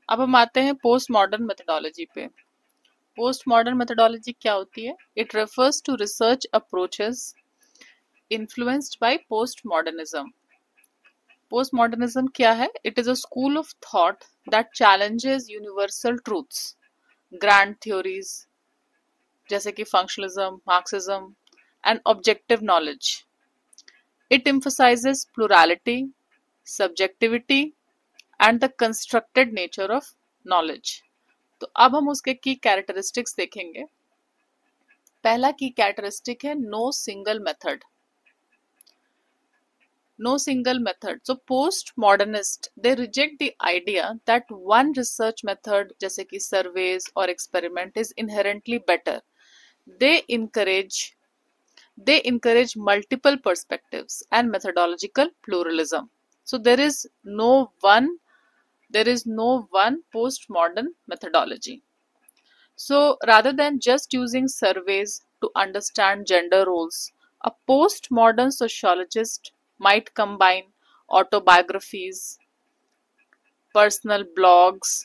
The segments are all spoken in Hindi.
अब हम आते हैं पोस्ट मॉडर्न मेथोडोलॉजी पे। पोस्ट मॉडर्न मेथोडोलॉजी क्या होती है? It refers to research approaches influenced by post modernism. Post modernism क्या है? It is a school of thought that challenges universal truths, grand theories जैसे कि functionalism, Marxism and objective knowledge. It emphasizes plurality, subjectivity and the constructed nature of knowledge। तो अब हम उसके की कैरेक्टरिस्टिक्स देखेंगे। पहला की कैरेक्टरिस्टिक है no single method. No single method. So post modernist they reject the idea that one research method जैसे कि सर्वेज और experiment is inherently better. They encourage they encourage multiple perspectives and methodological pluralism. So there is no one postmodern methodology. So rather than just using surveys to understand gender roles, a postmodern sociologist might combine autobiographies, personal blogs,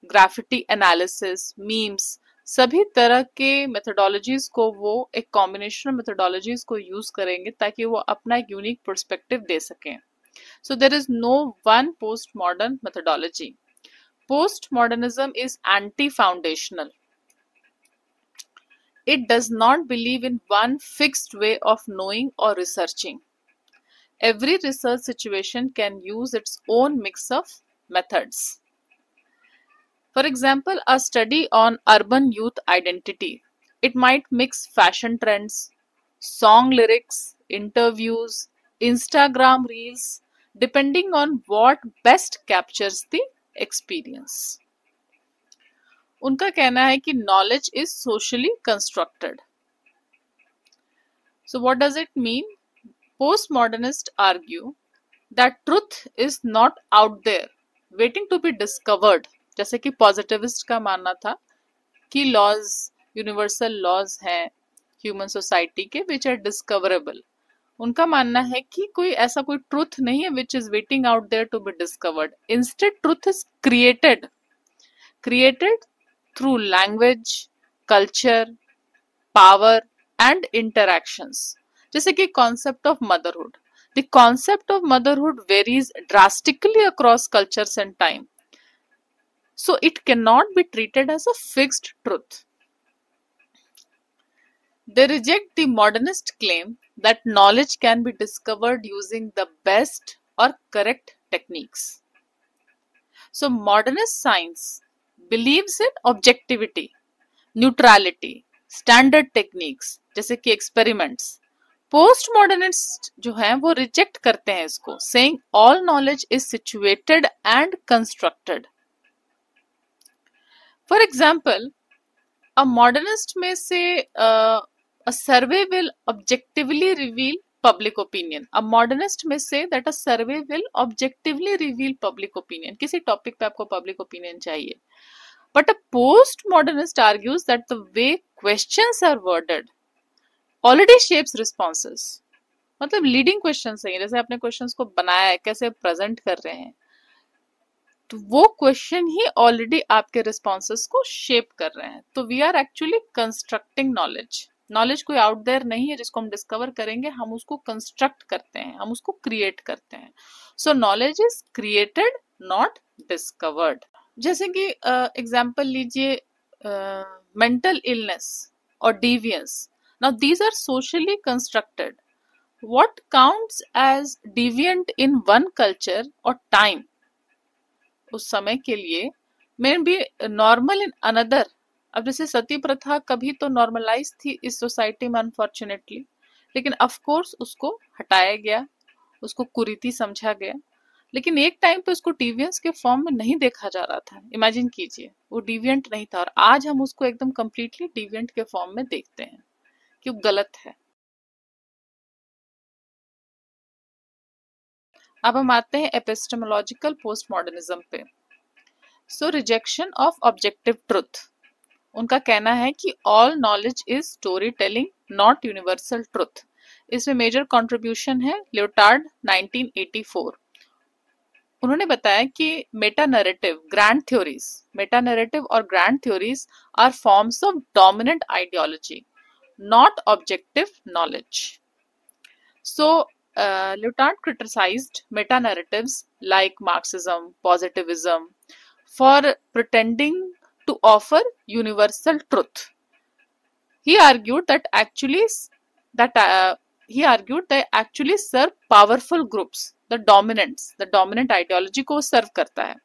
graffiti analysis, memes, सभी तरह के मेथोडोलॉजीज को वो एक कॉम्बिनेशन मेथोडोलॉजीज को यूज करेंगे ताकि वो अपना एक यूनिक पर्सपेक्टिव दे सकें। So there is no one post modern methodology. Post modernism is anti foundational. It does not believe in one fixed way of knowing और researching. Every research situation can use its own mix of methods. For example, a study on urban youth identity. It might mix fashion trends, song lyrics, interviews, Instagram reels, depending on what best captures the experience. उनका कहना है कि knowledge is socially constructed. So what does it mean? Postmodernists argue that truth is not out there, waiting to be discovered. जैसे कि पॉजिटिविस्ट का मानना था कि लॉज, यूनिवर्सल लॉज हैं ह्यूमन सोसाइटी के विच आर डिस्कवरेबल। उनका मानना है कि कोई ऐसा कोई ट्रूथ नहीं है which is waiting out there to be discovered. Instead truth is created through language, culture, power and interactions. जैसे कि concept of motherhood. The concept of motherhood varies drastically across cultures and time. So it cannot be treated as a fixed truth. They reject the modernist claim that knowledge can be discovered using the best or correct techniques. So modernist science believes in objectivity, neutrality, standard techniques जैसे कि experiments. Postmodernists जो हैं वो reject करते हैं इसको, saying all knowledge is situated and constructed. For example, a modernist may say a survey will objectively reveal public opinion. A modernist may say that a survey will objectively reveal public opinion. किसी टॉपिक पे आपको public opinion चाहिए. But a postmodernist argues that the way questions are worded already shapes responses. मतलब लीडिंग क्वेश्चन है, जैसे आपने क्वेश्चंस को बनाया है, कैसे प्रेजेंट कर रहे हैं, तो वो क्वेश्चन ही ऑलरेडी आपके रिस्पॉन्सेस को शेप कर रहे हैं। तो we are actually constructing knowledge. Knowledge कोई आउट देयर नहीं है जिसको हम डिस्कवर करेंगे, हम उसको कंस्ट्रक्ट करते हैं, हम उसको क्रिएट करते हैं। So knowledge is created not discovered. जैसे कि एग्जांपल लीजिए मेंटल इलनेस और deviance. Now these are socially constructed. What counts as deviant in one culture और टाइम उस समय के लिए may be normal in another. अब जैसे सती प्रथा कभी तो नॉर्मलाइज थी इस सोसाइटी में अनफॉर्चुनेटली, लेकिन ऑफ कोर्स उसको हटाया गया, उसको कुरीति समझा गया, लेकिन एक टाइम पे उसको डिवियंस के फॉर्म में नहीं देखा जा रहा था। इमेजिन कीजिए, वो डिवियंट नहीं था और आज हम उसको एकदम कंप्लीटली डिवियंट के फॉर्म में देखते हैं कि वो गलत है। अब हम आते हैं एपिस्टेमोलॉजिकल पोस्टमॉडर्निज्म पे। So rejection of objective truth. उनका कहना है कि all knowledge is story telling not universal truth. इसमें मेजर कंट्रीब्यूशन है लियोटार्ड 1984। उन्होंने बताया कि मेटा नैरेटिव और grand theories are forms of dominant ideology, not objective knowledge. So, Lyotard criticized meta-narratives like Marxism, positivism for pretending to offer universal truth. He argued that he argued they actually serve powerful groups, the dominant ideology को serve करता है.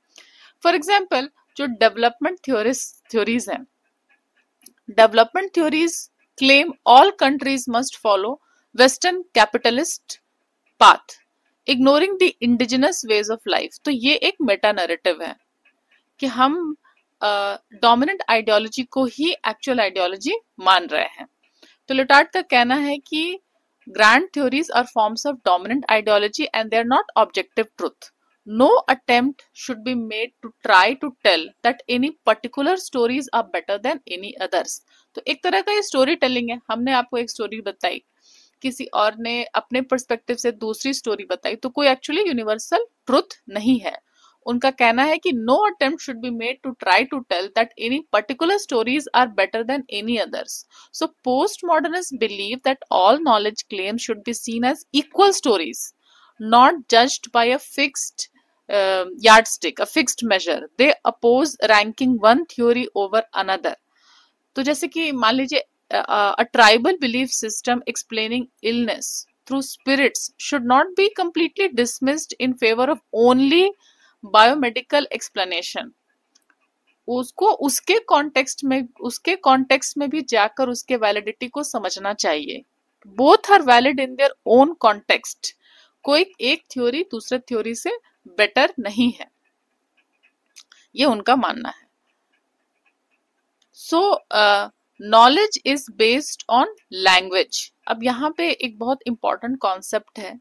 For example, जो development theories हैं, development theories claim all countries must follow Western capitalist path, ignoring the indigenous ways of life. तो ये एक मेटा नैरेटिव है कि हम डोमिनेंट आइडियोलॉजी को ही एक्चुअल आइडियोलॉजी मान रहे हैं. तो लियोटार्ड का कहना है कि grand theories are forms of dominant ideology and they are not objective truth. No attempt should be made to try to tell that any particular stories are better than any others. तो एक तरह का ये स्टोरी टेलिंग है. हमने आपको एक स्टोरी बताई, किसी और ने अपने पर्सपेक्टिव से दूसरी स्टोरी बताई, तो कोई एक्चुअली यूनिवर्सल ट्रुथ नहीं है. उनका कहना है कि no attempt should be made to try to tell that any particular stories are better than any others. So post modernist believe that all knowledge claims should be seen as equal stories, not judged by a fixed yardstick, a fixed measure. They oppose ranking one theory over another. तो जैसे कि मान लीजिए a tribal belief system explaining illness through spirits should not be completely dismissed in favor of only biomedical explanation. उसको उसके कॉन्टेक्स्ट में भी जाकर उसके वैलिडिटी को समझना चाहिए. Both are valid in their own context. कोई एक थ्योरी दूसरे थ्योरी से बेटर नहीं है, ये उनका मानना है. सो knowledge is based on language. अब यहाँ पे एक बहुत इंपॉर्टेंट कॉन्सेप्ट है.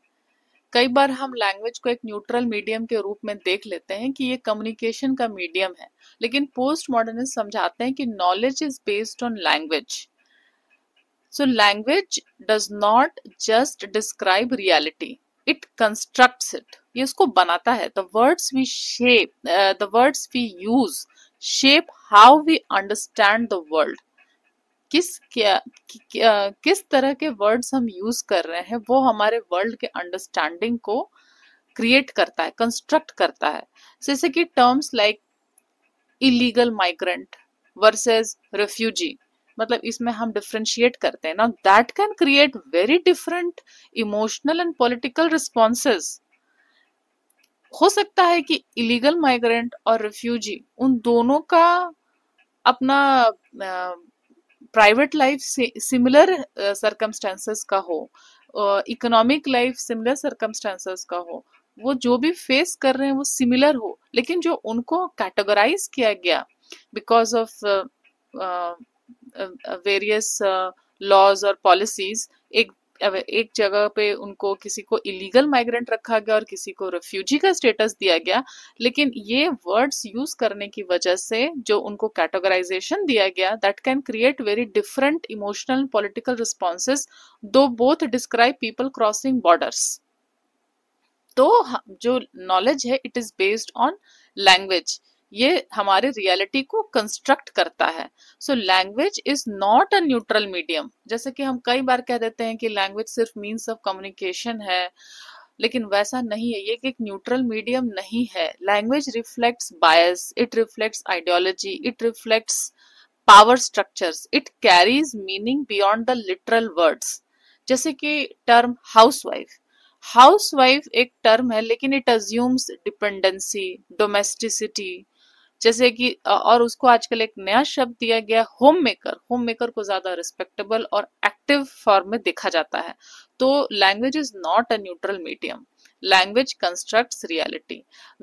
कई बार हम लैंग्वेज को एक न्यूट्रल मीडियम के रूप में देख लेते हैं कि ये कम्युनिकेशन का मीडियम है, लेकिन पोस्ट मॉडर्निस्ट समझाते हैं कि knowledge is based on language. So language does not just describe reality, it constructs it. ये उसको बनाता है. The words we use shape how we understand the world. किस तरह के वर्ड्स हम यूज कर रहे हैं वो हमारे वर्ल्ड के अंडरस्टैंडिंग को क्रिएट करता है, कंस्ट्रक्ट करता है. जैसे कि terms like illegal migrant versus refugee, मतलब इसमें हम डिफरेंशिएट करते हैं ना. That can create very different emotional and political responses. हो सकता है कि इलीगल माइग्रेंट और रिफ्यूजी उन दोनों का अपना प्राइवेट लाइफ सिमिलर सर्कमस्टेंसेस का हो, इकोनॉमिक लाइफ सिमिलर सर्कमस्टेंसेस का हो, वो जो भी फेस कर रहे हैं वो सिमिलर हो, लेकिन जो उनको कैटेगराइज किया गया बिकॉज ऑफ वेरियस लॉज और पॉलिसीज, एक जगह पे उनको किसी को इलीगल माइग्रेंट रखा गया और किसी को रेफ्यूजी का स्टेटस दिया गया, लेकिन ये वर्ड्स यूज करने की वजह से जो उनको कैटेगराइजेशन दिया गया that can create very different emotional political responses, though both describe people crossing borders. तो जो नॉलेज है it is based on language. ये हमारे रियलिटी को कंस्ट्रक्ट करता है. So language is not a neutral medium. जैसे कि हम कई बार कह देते हैं कि लैंग्वेज सिर्फ मीन्स ऑफ कम्युनिकेशन है, लेकिन वैसा नहीं है. ये एक न्यूट्रल मीडियम नहीं है. Language reflects bias, it reflects ideology, it reflects power structures, it carries meaning beyond the literal words. जैसे कि टर्म हाउसवाइफ एक टर्म है, लेकिन इट अज्यूम्स डिपेंडेंसी, डोमेस्टिसिटी, जैसे कि और उसको आजकल एक नया शब्द दिया गया होम मेकर को ज्यादा रिस्पेक्टेबल और एक्टिव फॉर्म में देखा जाता है. तो language is not a neutral medium. Language constructs reality.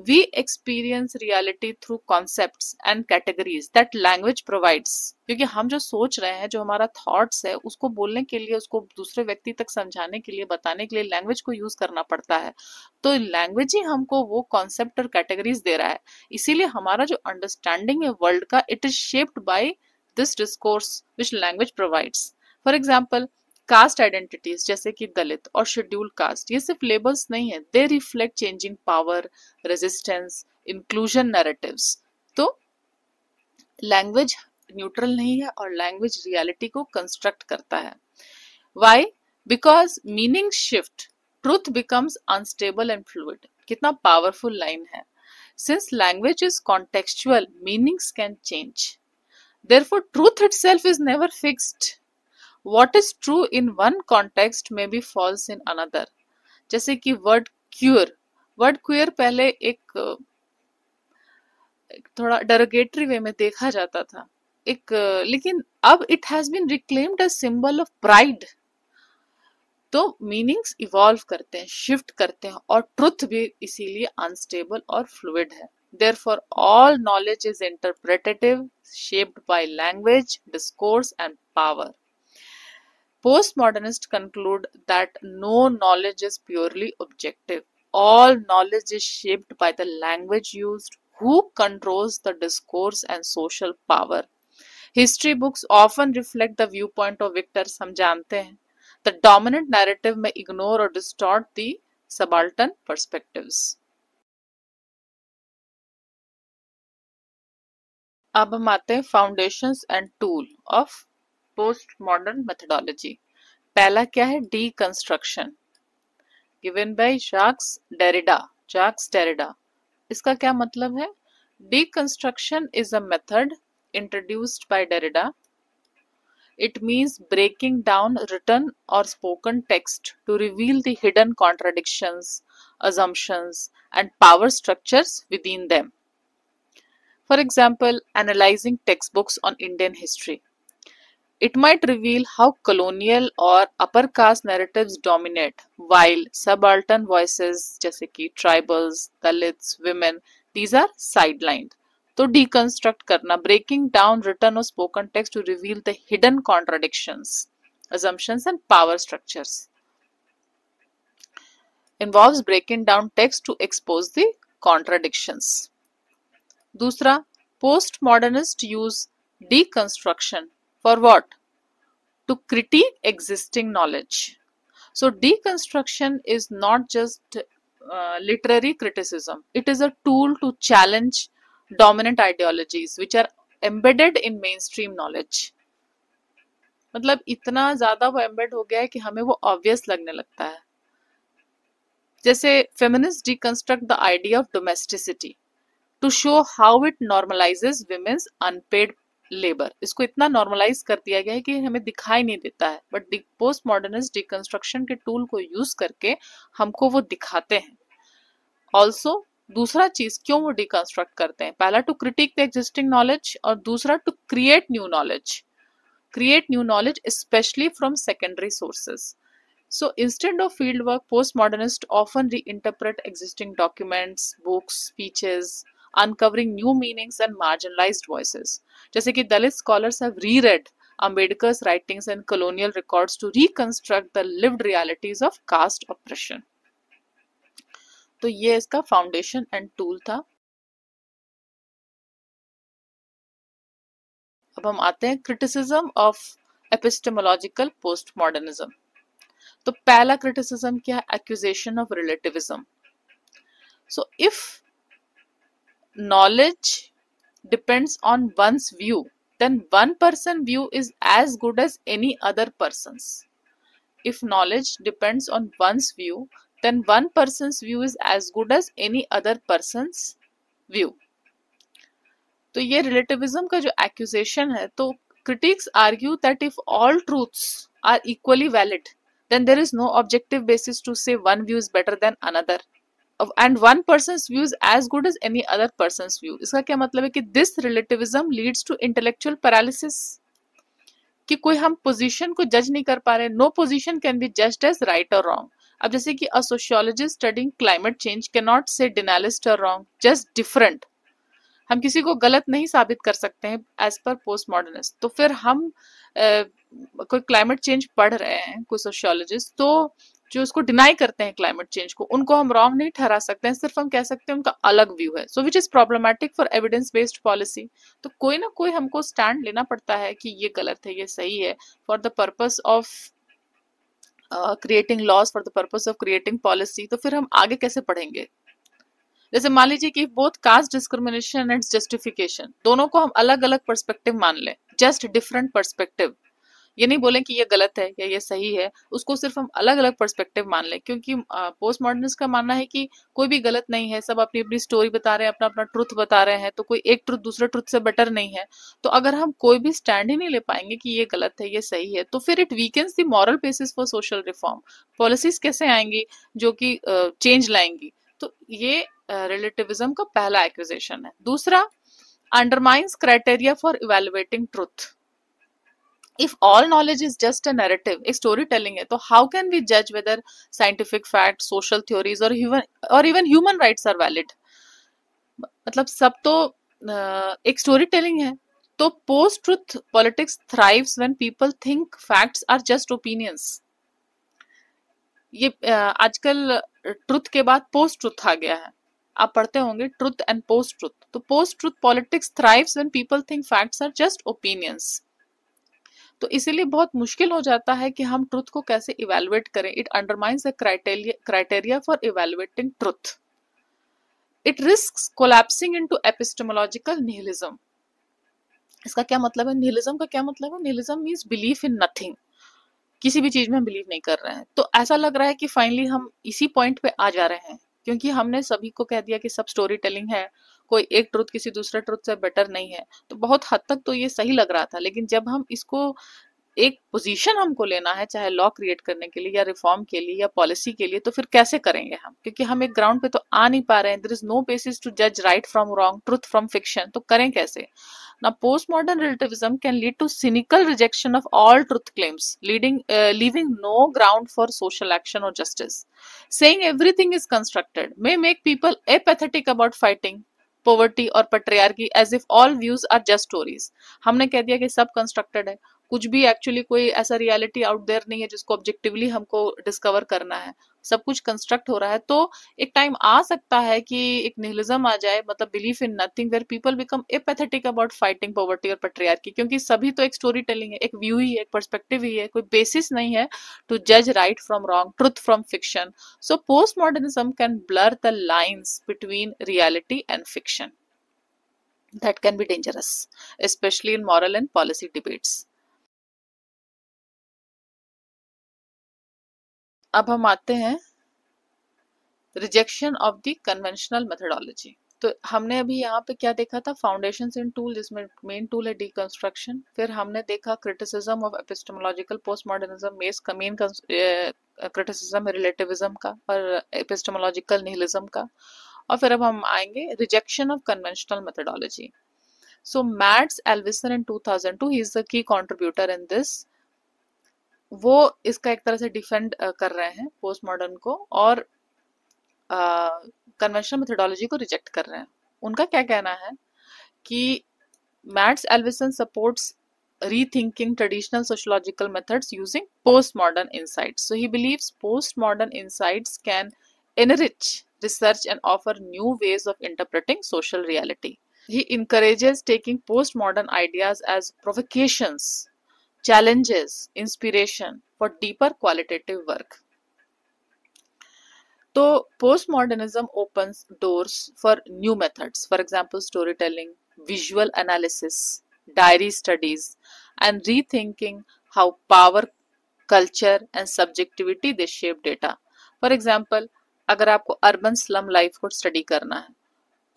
We experience reality through concepts and categories that language provides. क्योंकि हम जो सोच रहे हैं, जो हमारा थॉट्स है, उसको बोलने के लिए, उसको दूसरे व्यक्ति तक समझाने के लिए, बताने के लिए लैंग्वेज को यूज करना पड़ता है. तो लैंग्वेज ही हमको वो कॉन्सेप्ट और कैटेगरीज दे रहा है. इसीलिए हमारा जो अंडरस्टैंडिंग है वर्ल्ड का, it is shaped by this discourse which language provides. For example, caste identities जैसे कि दलित और शेड्यूल कास्ट, ये सिर्फ लेबल्स नहीं है, they reflect changing power, resistance, inclusion narratives. तो लैंग्वेज न्यूट्रल नहीं है और लैंग्वेज रियलिटी को कंस्ट्रक्ट करता है। Why? Because meaning shift, truth becomes unstable and fluid. कितना पावरफुल लाइन है। Since language is contextual, meanings can change, therefore truth itself is never fixed. What is true in one context may be false in another. जैसे कि वर्ड क्यूर पहले एक थोड़ा डेरोगेटरी वे में देखा जाता था, लेकिन अब it has been reclaimed as symbol of pride. तो मीनिंग्स इवॉल्व करते हैं, शिफ्ट करते हैं, और ट्रुथ भी इसीलिए अनस्टेबल और फ्लूइड है। Therefore, all knowledge is interpretative, shaped by language, discourse, and power. Postmodernists conclude that no knowledge is purely objective. All knowledge is shaped by the language used, who controls the discourse and social power. History books often reflect the viewpoint of victors, हम जानते हैं. The dominant narrative may ignore or distort the subaltern perspectives. अब हम आते हैं foundations and tool of post modern methodology. पहला क्या है? Deconstruction, given by Jacques Derrida. इसका क्या मतलब है? Deconstruction is a method introduced by Derrida. It means breaking down written और spoken text to reveal the hidden contradictions, assumptions, and power structures within them. For example, analyzing textbooks on Indian history. It might reveal how colonial or upper caste narratives dominate, while subaltern voices, जैसे कि tribals, Dalits, women, these are sidelined. तो deconstruct करना, breaking down written or spoken text to reveal the hidden contradictions, assumptions, and power structures. Involves breaking down text to expose the contradictions. दूसरा, post modernist use deconstruction for what? To critique existing knowledge. So deconstruction is not just literary criticism. It is a tool to challenge dominant ideologies which are embedded in mainstream knowledge. मतलब इतना ज्यादा वो एम्बेड हो गया है कि हमें वो ऑब्वियस लगने लगता है। जैसे feminist deconstruct the idea of domesticity to show how it normalizes women's unpaid labor. इसको इतना नॉर्मलाइज कर दिया गया है कि हमें दिखाई नहीं देता है, बट पोस्ट मॉडर्निस्ट डिकंस्ट्रक्शन के टूल को यूज करके हमको वो दिखाते हैं। ऑल्सो दूसरा चीज क्यों वो डिकंस्ट्रक्ट करते हैं? पहला to critique the existing knowledge, और दूसरा to create new knowledge specially from secondary sources. So instead of fieldwork, postmodernists often reinterpret existing documents, books, speeches, uncovering new meanings and marginalized voices. जैसे कि Dalit scholars have reread Ambedkar's writings and colonial records to reconstruct the lived realities of caste oppression. तो ये इसका फाउंडेशन एंड टूल था। अब हम आते हैं क्रिटिसिज्म ऑफ एपिस्टेमोलॉजिकल पोस्टमॉडर्निज्म। तो पहला क्रिटिसिज्म क्या है? Accusation of relativism. So if knowledge depends on one's view, then one person view is as good as any other person's. If knowledge depends on one's view, then one person's view is as good as any other person's view. तो ये रिलेटिविज्म का जो एक्यूजेशन है, तो critics argue that if all truths are equally valid, then there is no objective basis to say one view is better than another. And one person's view is as good as any other person's view. इसका क्या मतलब है कि this relativism leads to intellectual paralysis, कि कोई हम पोजीशन को जज नहीं कर पा रहे। No position can be judged as right और रॉन्ग। अब जैसे कि a sociologist studying climate change can not say denialist और रॉन्ग, जस्ट डिफरेंट। हम किसी को गलत नहीं साबित कर सकते हैं एज पर पोस्ट मॉडर्निस्ट। तो फिर हम कोई क्लाइमेट चेंज पढ़ रहे हैं, कोई सोशियोलॉजिस्ट, तो जो उसको डिनाई करते हैं क्लाइमेट चेंज को, उनको हम रॉन्ग नहीं ठहरा सकते हैं, सिर्फ हम कह सकते हैं उनका अलग व्यू है। So which is problematic for evidence based policy. तो कोई ना कोई हमको स्टैंड लेना पड़ता है कि ये गलत है, ये सही है, for the purpose of creating laws for the purpose of creating policy, तो फिर हम आगे कैसे पढ़ेंगे? जैसे मान लीजिए कि both caste discrimination and justification, दोनों को हम अलग अलग पर्सपेक्टिव मान लें, जस्ट डिफरेंट पर्सपेक्टिव, ये नहीं बोलें कि ये गलत है या ये सही है, उसको सिर्फ हम अलग अलग पर्सपेक्टिव मान लें, क्योंकि पोस्ट मॉडर्निस्ट का मानना है कि कोई भी गलत नहीं है, सब अपनी अपनी स्टोरी बता रहे हैं, अपना अपना ट्रुथ बता रहे हैं, तो कोई एक ट्रुथ दूसरे ट्रुथ से बेटर नहीं है। तो अगर हम कोई भी स्टैंड ही नहीं ले पाएंगे कि ये गलत है ये सही है, तो फिर it weakens the moral basis for social reform. Policies कैसे आएंगी जो कि चेंज लाएंगी? तो ये रिलेटिविज्म का पहला एक्यूजेशन है। दूसरा, undermines criteria for evaluating truth. If all knowledge is just a narrative, एक स्टोरी टेलिंग है, तो हाउ कैन वी जज whether scientific fact, social theories और even human rights are valid? मतलब सब तो एक स्टोरी टेलिंग है। तो post truth politics thrives when people think facts are just opinions. ये आजकल ट्रुथ के बाद पोस्ट ट्रुथ आ गया है, आप पढ़ते होंगे ट्रुथ एंड पोस्ट ट्रुथ। तो post truth politics thrives when people think facts are just opinions. तो इसीलिए बहुत मुश्किल हो जाता है कि हम ट्रुथ को कैसे इवेलुएट करें। It undermines the criteria for evaluating truth. It risks collapsing into epistemological nihilism. इसका क्या मतलब है? निहिलिज्म का क्या मतलब है? Nihilism means belief in nothing, किसी भी चीज में हम बिलीव नहीं कर रहे हैं। तो ऐसा लग रहा है कि फाइनली हम इसी पॉइंट पे आ जा रहे हैं, क्योंकि हमने सभी को कह दिया कि सब स्टोरी टेलिंग है, कोई एक ट्रुथ किसी दूसरे ट्रुथ से बेटर नहीं है। तो बहुत हद तक तो ये सही लग रहा था, लेकिन जब हम इसको एक पोजीशन हमको लेना है, चाहे लॉ क्रिएट करने के लिए या रिफॉर्म के लिए या पॉलिसी के लिए, तो फिर कैसे करेंगे हम? क्योंकि हम एक ग्राउंड पे तो आ नहीं पा रहे हैं। There is no basis to जज right from wrong, truth from fiction. तो करें कैसे? Now, postmodern relativism can lead to cynical rejection of all truth claims, leaving no ground for social action or justice. Saying everything is constructed may make people apathetic about fighting poverty or patriarchy, as if all views are just stories. हमने कह दिया कि सब कंस्ट्रक्टेड है, कुछ भी एक्चुअली कोई ऐसा रियलिटी आउट देयर नहीं है जिसको ऑब्जेक्टिवली हमको डिस्कवर करना है, सब कुछ कंस्ट्रक्ट हो रहा है। तो एक टाइम आ सकता है कि एक निहिलिज्म आ जाए, मतलब belief in nothing, where people become apathetic about fighting poverty और पेट्रियार्की, क्योंकि सभी तो एक स्टोरी टेलिंग है, एक व्यू ही है, एक पर्सपेक्टिव ही है, कोई बेसिस नहीं है टू जज right from wrong, truth from fiction. So post modernism can blur the lines between reality and fiction. That can be dangerous, especially in moral and policy debates. अब हम आते हैं rejection of the conventional methodology. तो हमने अभी यहाँ पे क्या देखा था? फाउंडेशंस एंड टूल, जिसमें मेन टूल है डीकंस्ट्रक्शन। फिर हमने देखा criticism of epistemological postmodernism, main criticism है रिलेटिविज्म का और एपिस्टेमोलॉजिकल निहिलिज्म का। और फिर अब हम आएंगे rejection of conventional methodology. So Mats Alvesson in 2002, he is the key contributor in this. वो इसका एक तरह से डिफेंड कर रहे हैं पोस्ट मॉडर्न को, और कन्वेंशनल मेथोडोलॉजी को रिजेक्ट कर रहे हैं। उनका क्या कहना है कि Mats Alvesson supports rethinking traditional sociological methods using postmodern insights. So he believes postmodern insights can enrich research and offer new ways of interpreting social reality. He encourages taking postmodern ideas as provocations, challenges, inspiration for deeper qualitative work. So postmodernism opens doors for new methods, for example storytelling, visual analysis, diary studies, and rethinking how power, culture and subjectivity they shape data. For example, अगर आपको अर्बन स्लम लाइफ को स्टडी करना है,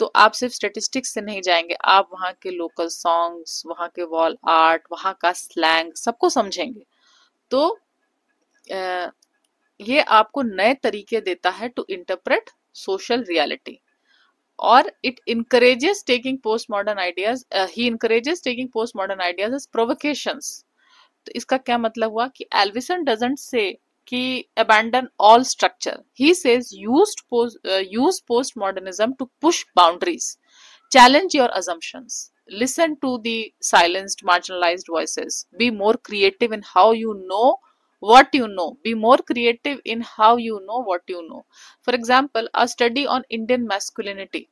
तो आप सिर्फ स्टेटिस्टिक्स से नहीं जाएंगे, आप वहाँ के लोकल सॉन्ग्स, वहाँ के वॉल आर्ट, वहाँ का स्लैंग सबको समझेंगे। तो ये आपको नए तरीके देता है टू इंटरप्रेट सोशल रियलिटी। और it encourages taking post modern ideas, he encourages taking post modern ideas as provocations. तो इसका क्या मतलब हुआ कि एल्विसन डजंट से कि abandon all structure. He says use postmodernism to push boundaries, challenge your assumptions, listen to the silenced, marginalized voices, be more creative in how you know what you know, be more creative in how you know what you know. For example, a study on Indian masculinity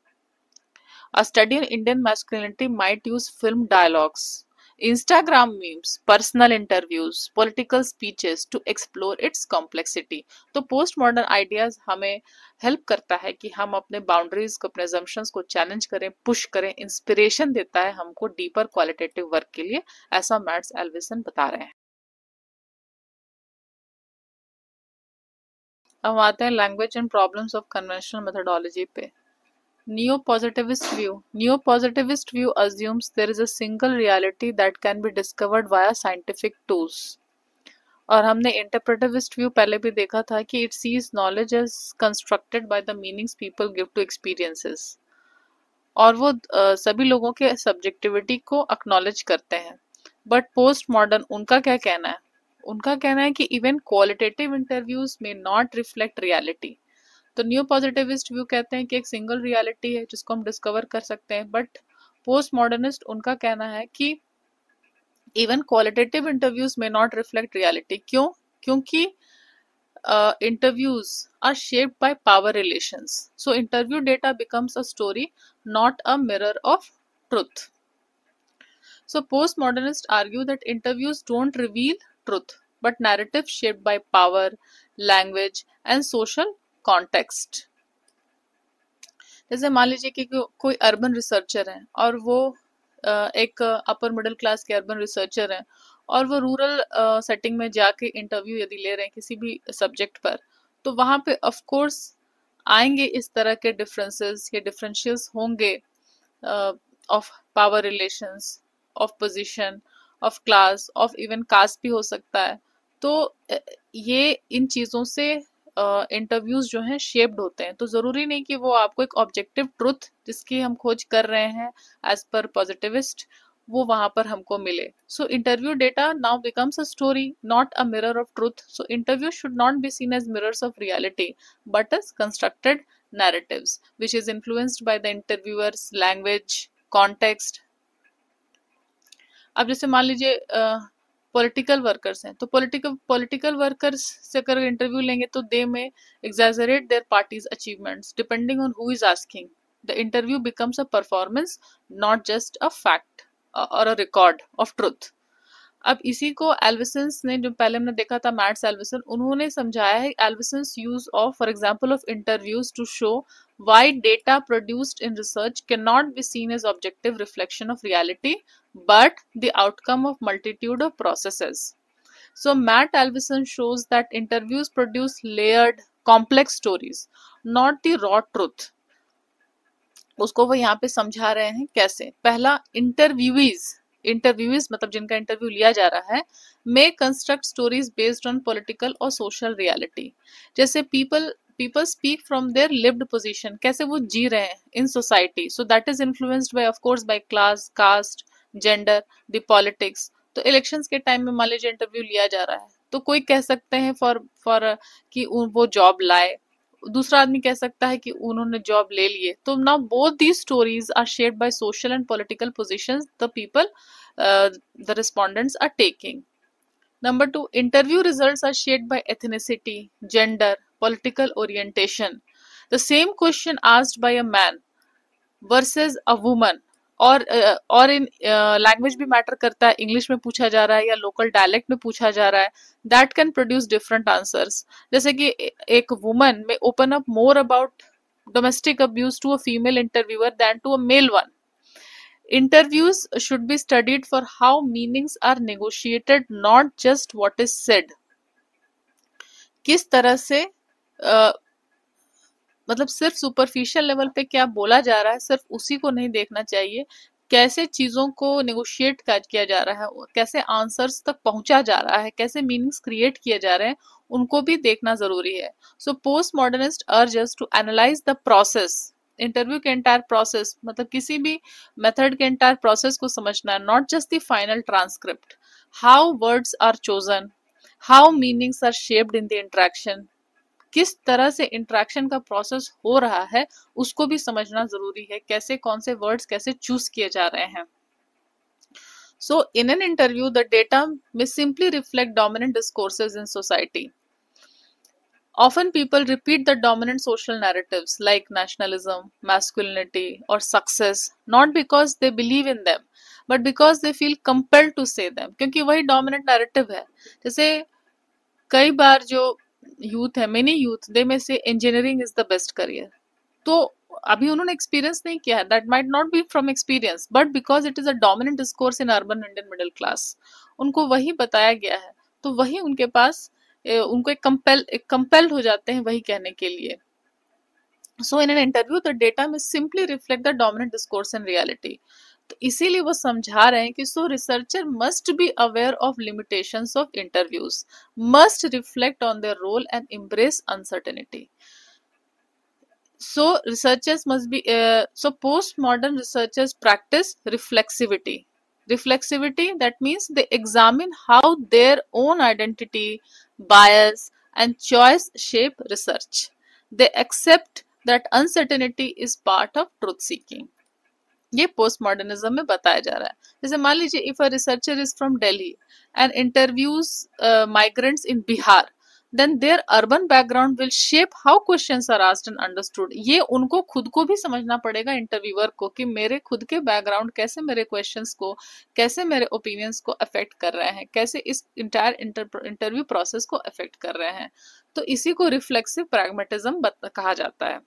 might use film dialogues, Instagram memes, personal interviews, political speeches to explore its complexity. तो पोस्ट मॉडर्न आइडियाज हमें हेल्प करता है कि हम अपने बाउंड्रीज को, अपने assumptions को चैलेंज करें, पुश करें, इंस्पिरेशन देता है हमको डीपर क्वालिटेटिव वर्क के लिए, ऐसा मैट्स एल्विसन बता रहे हैं। अब आते हैं language and problems of conventional methodology पे। Neo-positivist view. Neo-positivist view assumes there is a single reality that can be discovered via scientific tools. और हमने इंटरप्रेटिविस्ट व्यू पहले भी देखा था कि it sees knowledge as constructed by the meanings people give to experiences, और वो सभी लोगों के सब्जेक्टिविटी को अक्नॉलेज करते हैं। बट पोस्ट मॉडर्न उनका क्या कहना है? उनका कहना है कि इवन क्वालिटेटिव इंटरव्यूज में नॉट रिफ्लेक्ट रियलिटी। तो न्यू पॉजिटिविस्ट व्यू कहते हैं कि एक सिंगल रियलिटी है जिसको हम डिस्कवर कर सकते हैं, बट पोस्ट मॉडर्निस्ट उनका कहना है कि इवन क्वालिटेटिव इंटरव्यूज में नॉट रिफ्लेक्ट रियलिटी। क्यों? क्योंकि interviews are shaped by power relations, so interview data becomes a story, not a mirror of truth. So postmodernists argue that interviews don't reveal truth, but narratives shaped by power, language and social context. जैसे मान लीजिए कि कोई अर्बन रिसर्चर है और वो एक अपर मिडिल क्लास के अर्बन रिसर्चर हैं और वो रूरल सेटिंग में जाके इंटरव्यू यदि ले रहे हैं किसी भी सब्जेक्ट पर, तो वहाँ पे ऑफ कोर्स आएंगे इस तरह के डिफरेंसेस या डिफरेंशियल्स होंगे of power relations, of position, of class, of even caste भी हो सकता है। तो ये इन चीज़ों से इंटरव्यूज जो हैं शेप्ड होते हैं। तो ज़रूरी नहीं कि वो आपको एक ऑब्जेक्टिव ट्रुथ जिसकी हम खोज कर रहे हैं एज पर पॉजिटिविस्ट वो वहां पर हमको मिले। So interview data now becomes a story, not a mirror of truth. So interview should not be seen as mirrors of reality but as constructed narratives which is influenced by the interviewer's language, context. अब जैसे मान लीजिए पॉलिटिकल वर्कर्स हैं, तो पॉलिटिकल वर्कर्स से अगर इंटरव्यू लेंगे तो दे में exaggerate their parties achievements depending on who is asking. The interview becomes a performance, not just a fact और अ रिकॉर्ड ऑफ ट्रुथ। अब इसी को एल्विसन्स ने, जो पहले हमने देखा था मैट्स एल्विसन, उन्होंने समझाया है Alvesson's use of for example of interviews to show why data produced in research cannot be seen as objective reflection of reality but the outcome of multitude of processes. So Matt Alvison shows that interviews produce layered complex stories, not the raw truth. उसको वो यहाँ पे समझा रहे हैं कैसे। पहला, इंटरव्यूज मतलब जिनका इंटरव्यू लिया जा रहा है may construct stories based on political और सोशल रियलिटी। जैसे people speak from their lived position, कैसे वो जी रहे हैं in society. So that is influenced by of course by class, caste, gender, the politics. तो इलेक्शंस के टाइम में मान लीजिए इंटरव्यू लिया जा रहा है तो कोई कह सकते हैं फॉर कि वो जॉब लाए, दूसरा आदमी कह सकता है कि उन्होंने जॉब ले लिए। तो now both these stories are shared by social and political positions the people the respondents are taking. Number 2, interview results are shaped by ethnicity, gender, political orientation. The same question asked by a man versus a woman, और इन लैंग्वेज भी मैटर करता है, इंग्लिश में पूछा जा रहा है या लोकल डायलेक्ट में पूछा जा रहा है, that can produce different answers. जैसे कि एक वुमन में open up more about domestic abuse to a female interviewer than to a male one. Interviews should be studied for how meanings are negotiated, not just what is said. किस तरह से मतलब सिर्फ सुपरफिशियल लेवल पे क्या बोला जा रहा है, सिर्फ उसी को नहीं देखना चाहिए, कैसे चीजों को नेगोशिएट किया जा रहा है, कैसे आंसर्स तक पहुंचा जा रहा है, कैसे मीनिंग्स क्रिएट किए जा रहे हैं, उनको भी देखना जरूरी है। So post modernist urge to analyse the process, interview के एंटायर प्रोसेस, मतलब किसी भी मेथड के एंटायर प्रोसेस को समझना है, not just the final transcript. How words are chosen, how meanings are shaped in the interaction, किस तरह से इंटरेक्शन का प्रोसेस हो रहा है उसको भी समझना जरूरी है, कैसे कौन से वर्ड्स कैसे चूज किए जा रहे हैं। So in an interview, the data may simply reflect dominant discourses in society. Often people repeat the dominant social narratives like nationalism, masculinity, or success, not because they believe in them, but because they feel compelled to say them, क्योंकि वही डोमिनेंट नैरेटिव है। जैसे कई बार जो यूथ है, मेनी यूथ दे में से engineering is the best career, तो अभी उन्होंने एक्सपीरियंस नहीं किया है, that might not be from experience, but because it is a dominant discourse in urban Indian middle class, उनको वही बताया गया है, तो वही उनके पास उनको एक कंपेल्ड हो जाते हैं वही कहने के लिए। So in an interview the data may simply reflect the dominant discourse in reality. तो इसीलिए वो समझा रहे हैं कि so researcher must be aware of limitations of interviews, must reflect on their role and embrace uncertainty. So researchers must be so postmodern researchers practice reflexivity. Reflexivity, that means they examine how their own identity, bias and choice shape research. They accept that uncertainty is part of truth seeking. ये पोस्ट मॉडर्निज्म में बताया जा रहा है। जैसे मान लीजिए if a researcher is from Delhi and interviews migrants in Bihar, then their urban background will shape how questions are asked and understood. ये उनको खुद को भी समझना पड़ेगा इंटरव्यूअर को कि मेरे खुद के बैकग्राउंड कैसे मेरे क्वेश्चंस को, कैसे मेरे ओपिनियंस को अफेक्ट कर रहे हैं, कैसे इस इंटायर इंटरव्यू प्रोसेस को अफेक्ट कर रहे हैं। तो इसी को रिफ्लेक्सिव प्रैग्मेटिज्म कहा जाता है।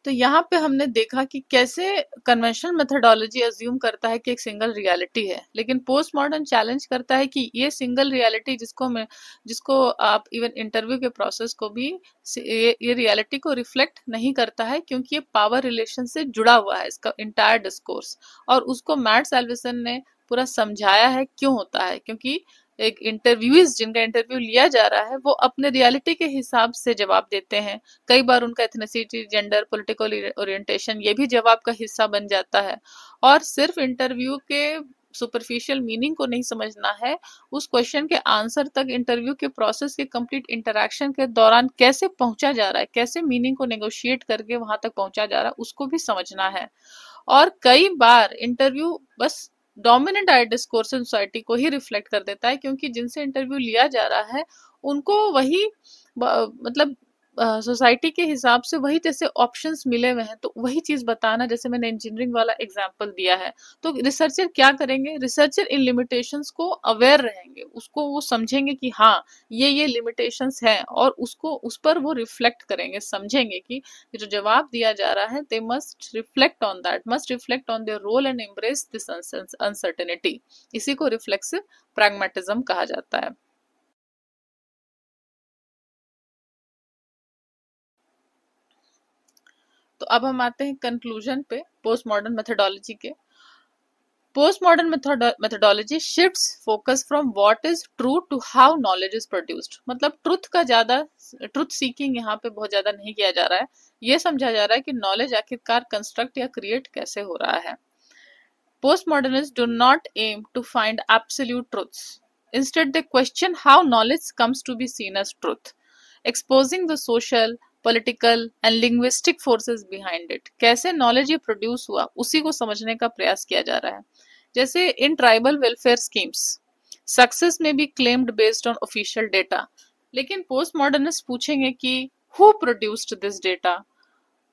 तो यहाँ पे हमने देखा कि कैसे कन्वेंशनल मेथोडोलॉजी अज्यूम करता है कि एक सिंगल रियलिटी है, लेकिन पोस्ट मॉडर्न चैलेंज करता है कि ये सिंगल रियलिटी जिसको आप इवन इंटरव्यू के प्रोसेस को भी ये रियलिटी को रिफ्लेक्ट नहीं करता है, क्योंकि ये पावर रिलेशन से जुड़ा हुआ है इसका इंटायर डिस्कोर्स। और उसको मैट सैल्वेसन ने पूरा समझाया है क्यों होता है, क्योंकि एक इंटरव्यूज जिनका इंटरव्यू लिया जा रहा है वो अपने रियलिटी के हिसाब से जवाब देते हैं। कई बार उनका एथनिसिटी, जेंडर, पॉलिटिकल ओरिएंटेशन ये भी जवाब का हिस्सा बन जाता है। और सिर्फ इंटरव्यू के सुपरफिशियल मीनिंग को नहीं समझना है, उस क्वेश्चन के आंसर तक इंटरव्यू के प्रोसेस के कंप्लीट इंटरेक्शन के दौरान कैसे पहुंचा जा रहा है, कैसे मीनिंग को नेगोशिएट करके वहां तक पहुंचा जा रहा है, उसको भी समझना है। और कई बार इंटरव्यू बस डोमिनेंट आइड डिस्कोर्स सोसाइटी को ही रिफ्लेक्ट कर देता है, क्योंकि जिनसे इंटरव्यू लिया जा रहा है उनको वही मतलब सोसाइटी के हिसाब से वही जैसे ऑप्शंस मिले हुए हैं, तो वही चीज बताना, जैसे मैंने इंजीनियरिंग वाला एग्जांपल दिया है। तो रिसर्चर क्या करेंगे, रिसर्चर इन लिमिटेशंस को अवेयर रहेंगे, उसको वो समझेंगे कि हाँ ये लिमिटेशंस हैं, और उसको उस पर वो रिफ्लेक्ट करेंगे, समझेंगे कि जो जवाब दिया जा रहा है they must reflect on that, must reflect on their role and embrace this uncertainty. इसी को रिफ्लेक्सिव प्रैग्मेटिज्म कहा जाता है। तो अब हम आते हैं कंक्लूजन पे पोस्ट मॉडर्न मेथोडोलॉजी के। Post modern methodology shifts focus from what is true to how knowledge is produced. मतलब ट्रुथ सीकिंग यहाँ पे बहुत ज्यादा नहीं किया जा रहा है, ये समझा जा रहा है कि नॉलेज आखिरकार कंस्ट्रक्ट या क्रिएट कैसे हो रहा है। Postmodernists do not aim to find absolute truths. Instead, they question how knowledge comes to be seen as truth, exposing the social, political and linguistic forces behind it. कैसे नॉलेज ये प्रोड्यूस हुआ उसी को समझने का प्रयास किया जा रहा है। जैसे in tribal welfare schemes success may be claimed based on official data, लेकिन पोस्ट मॉडर्निस्ट पूछेंगे कि who produced this data,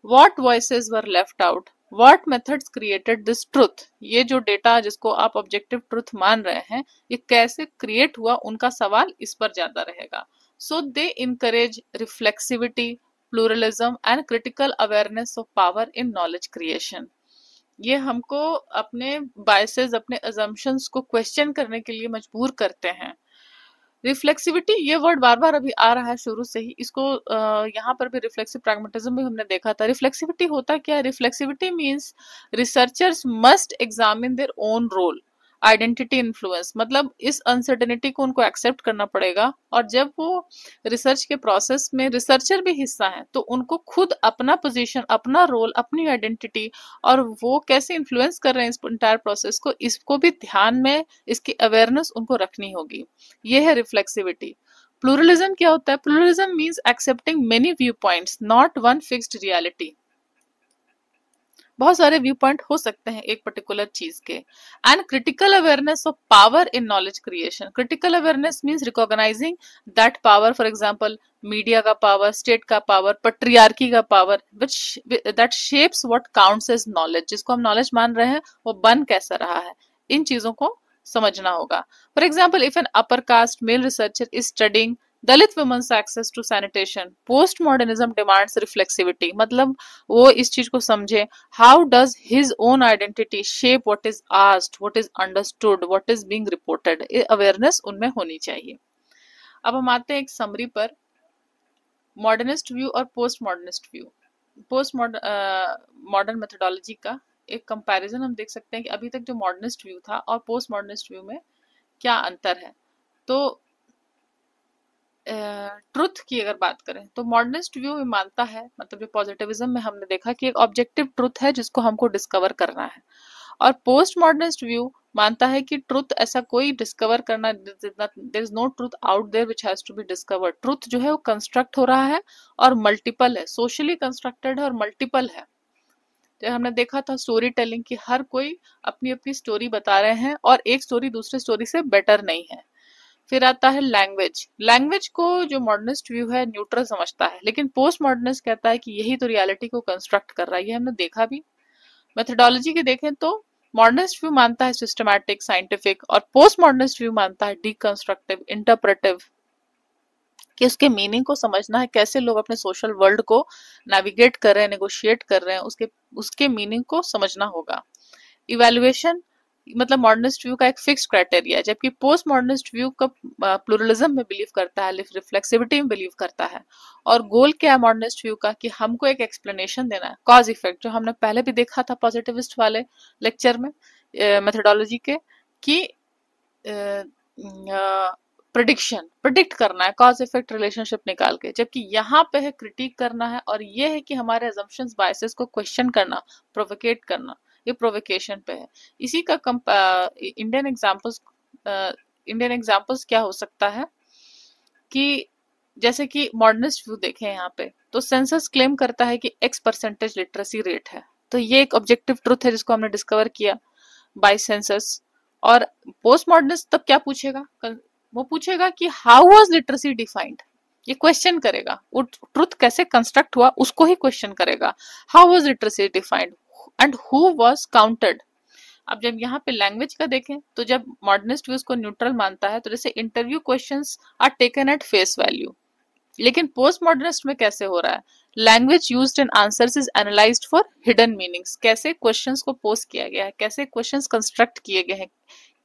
What voices were left out? What methods created this truth? ये जो डेटा जिसको आप ऑब्जेक्टिव ट्रुथ मान रहे हैं, ये कैसे क्रिएट हुआ, उनका सवाल इस पर ज्यादा रहेगा। So they encourage reflexivity, pluralism and critical awareness of power in knowledge creation. ये हमको अपने बायसेस, अपने अजम्पशंस को क्वेश्चन करने के लिए मजबूर करते हैं। रिफ्लेक्सिविटी ये वर्ड बार बार अभी आ रहा है शुरू से ही, इसको यहाँ पर भी रिफ्लेक्सिव प्रैग्मेटिज्म भी हमने देखा था। रिफ्लेक्सिविटी होता क्या है? Reflexivity means researchers must examine their own role, identity, influence. मतलब इस अनसर्टेनिटी को उनको एक्सेप्ट करना पड़ेगा, और जब वो रिसर्च के प्रोसेस में रिसर्चर भी हिस्सा है तो उनको खुद अपना पोजीशन, अपना रोल, अपनी आइडेंटिटी और वो कैसे इन्फ्लुएंस कर रहे हैं इस इंटायर प्रोसेस को, इसको भी ध्यान में, इसकी अवेयरनेस उनको रखनी होगी। ये है रिफ्लेक्सिविटी। प्लूरलिज्म क्या होता है? Pluralism means accepting many view points, not one fixed reality. बहुत सारे व्यू पॉइंट हो सकते हैं एक पर्टिकुलर चीज के। And critical awareness of power in knowledge creation, critical awareness means recognising that power, for example media का पावर, स्टेट का पावर, पट्रियार्की का power, which that shapes what counts as knowledge, जिसको हम नॉलेज मान रहे हैं वो बन कैसा रहा है, इन चीजों को समझना होगा। For example if an upper caste male researcher is studying Dalit women's access to sanitation, post modernism demands reflexivity, मतलब वो इस चीज को समझे, how does his own identity shape what is asked, what is understood, what is being reported, awareness उनमें होनी चाहिए। अब हम आते हैं एक समरी पर, मॉडर्निस्ट व्यू और post modernist view. Post modern methodology का एक कंपैरिजन हम देख सकते हैं कि अभी तक जो मॉडर्निस्ट व्यू था और पोस्ट मॉडर्निस्ट व्यू में क्या अंतर है। तो ट्रुथ की अगर बात करें तो मॉडर्निस्ट व्यू में मानता है, मतलब जो पॉजिटिविज्म में हमने देखा कि एक ऑब्जेक्टिव ट्रुथ है जिसको हमको डिस्कवर करना है, और पोस्ट मॉडर्निस्ट व्यू मानता है कि ट्रुथ ऐसा कोई डिस्कवर करना, there is no truth out there which has to be discovered, truth जो है वो कंस्ट्रक्ट हो रहा है और मल्टीपल है, सोशली कंस्ट्रक्टेड है और मल्टीपल है। जो हमने देखा था स्टोरी टेलिंग की, हर कोई अपनी अपनी स्टोरी बता रहे हैं और एक स्टोरी दूसरी स्टोरी से बेटर नहीं है। फिर आता है लैंग्वेज, लैंग्वेज को जो मॉडर्निस्ट व्यू है न्यूट्रल समझता है, लेकिन पोस्ट मॉडर्निस्ट कहता है कि यही तो रियलिटी को कंस्ट्रक्ट कर रहा है, ये हमने देखा भी। मेथोडोलॉजी के देखें तो मॉडर्निस्ट व्यू मानता है सिस्टमैटिक साइंटिफिक, और पोस्ट मॉडर्निस्ट व्यू मानता है डीकंस्ट्रक्टिव इंटरप्रेटिव, कि उसके मीनिंग को समझना है, कैसे लोग अपने सोशल वर्ल्ड को नेविगेट कर रहे हैं, नेगोशिएट कर रहे हैं, उसके मीनिंग को समझना होगा। इवैल्यूएशन मतलब मॉडर्निस्ट व्यू का एक फिक्स क्राइटेरिया है, जबकि पोस्ट मॉडर्निस्ट व्यू का प्लूरलिज्म में बिलीव करता है, रिफ्लेक्सिविटी में बिलीव करता है। और गोल क्या है मॉडर्निस्ट व्यू का, कि हमको एक एक्सप्लेनेशन देना है, कॉज इफेक्ट, जो हमने पहले भी देखा था पॉजिटिविस्ट वाले लेक्चर में मेथोडोलॉजी के, कि प्रिडिक्ट करना है, कॉज इफेक्ट रिलेशनशिप निकाल के, जबकि यहाँ पे है क्रिटिक करना है, और ये है कि हमारे अजम्पशंस बायसेस को क्वेश्चन करना, प्रोवोकेट करना, ये प्रोवोकेशन पे है। इसी का इंडियन एग्जांपल्स क्या हो सकता है कि जैसे कि मॉडर्निस्ट व्यू देखें यहाँ पे, तो सेंसस क्लेम करता है कि x% लिटरेसी रेट है, तो ये एक ऑब्जेक्टिव ट्रुथ है जिसको हमने डिस्कवर किया बाय सेंसस। और पोस्ट मॉडर्निस्ट तब क्या पूछेगा, वो पूछेगा कि हाउ वाज लिटरेसी डिफाइंड, ये क्वेश्चन करेगा, वो ट्रुथ कैसे कंस्ट्रक्ट हुआ उसको ही क्वेश्चन करेगा, how was literacy defined and who was counted. अब जब यहाँ पे लैंग्वेज का देखें तो जब मॉडर्निस्ट व्यू को न्यूट्रल मानता है, तो जैसे interview questions are taken at face value, लेकिन पोस्ट मॉडर्निस्ट में कैसे हो रहा है, language used in answers is analysed for hidden meanings, कैसे क्वेश्चंस को पोस्ट किया गया है, कैसे क्वेश्चंस कंस्ट्रक्ट किए गए हैं,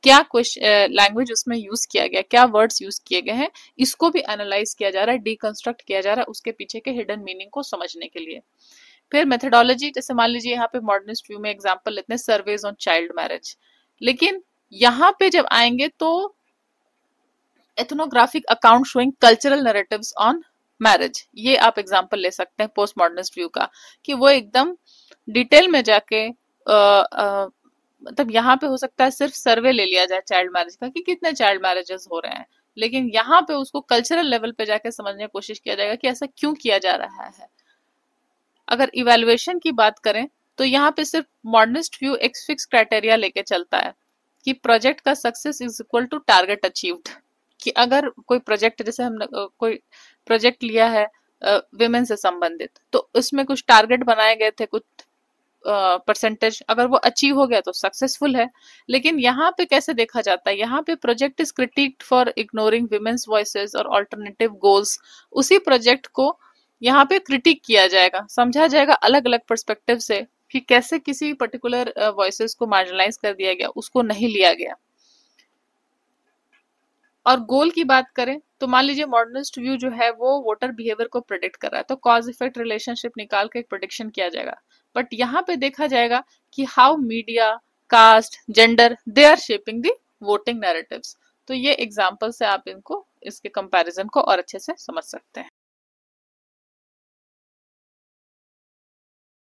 क्या लैंग्वेज उसमें यूज किया गया, क्या वर्ड्स यूज किए गए हैं, इसको भी एनालाइज किया जा रहा है, डीकंस्ट्रक्ट किया जा रहा है उसके पीछे के हिडन मीनिंग को समझने के लिए। फिर मेथोडोलॉजी, जैसे मान लीजिए यहाँ पे मॉडर्निस्ट व्यू में एग्जांपल लेते हैं सर्वेज ऑन चाइल्ड मैरिज, लेकिन यहाँ पे जब आएंगे तो ethnographic account showing cultural narratives on marriage, ये आप एग्जांपल ले सकते हैं पोस्ट मॉडर्निस्ट व्यू का, कि वो एकदम डिटेल में जाके मतलब यहाँ पे हो सकता है सिर्फ सर्वे ले लिया जाए चाइल्ड मैरिज का कि कितने चाइल्ड मैरिजेस हो रहे हैं, लेकिन यहाँ पे उसको कल्चरल लेवल पे जाके समझने की कोशिश किया जाएगा कि ऐसा क्यों किया जा रहा है। अगर इवैल्यूएशन की बात करें तो यहाँ पे सिर्फ मॉडर्निस्ट व्यू एक फिक्स क्राइटेरिया लेके चलता है कि प्रोजेक्ट का success is equal to target achieved, कि अगर कोई प्रोजेक्ट, जैसे हमने कोई प्रोजेक्ट लिया है विमेन से संबंधित, तो उसमें कुछ टारगेट बनाए गए थे, कुछ परसेंटेज, अगर वो अचीव हो गया तो सक्सेसफुल है। लेकिन यहाँ पे कैसे देखा जाता है, यहाँ पे project is critiqued for ignoring women's voices और अल्टरनेटिव गोल्स, उसी प्रोजेक्ट को यहाँ पे क्रिटिक किया जाएगा, समझा जाएगा अलग अलग पर्सपेक्टिव से कि कैसे किसी पर्टिकुलर वॉइसेस को मार्जिनलाइज कर दिया गया, उसको नहीं लिया गया। और गोल की बात करें तो मान लीजिए मॉडर्निस्ट व्यू जो है वो वोटर बिहेवियर को प्रेडिक्ट कर रहा है, तो कॉज इफेक्ट रिलेशनशिप निकाल के एक प्रेडिक्शन किया जाएगा, बट यहाँ पे देखा जाएगा कि how media, caste, gender, they are shaping the voting narratives. तो ये एग्जांपल से आप इनको, इसके कंपैरिजन को और अच्छे से समझ सकते हैं।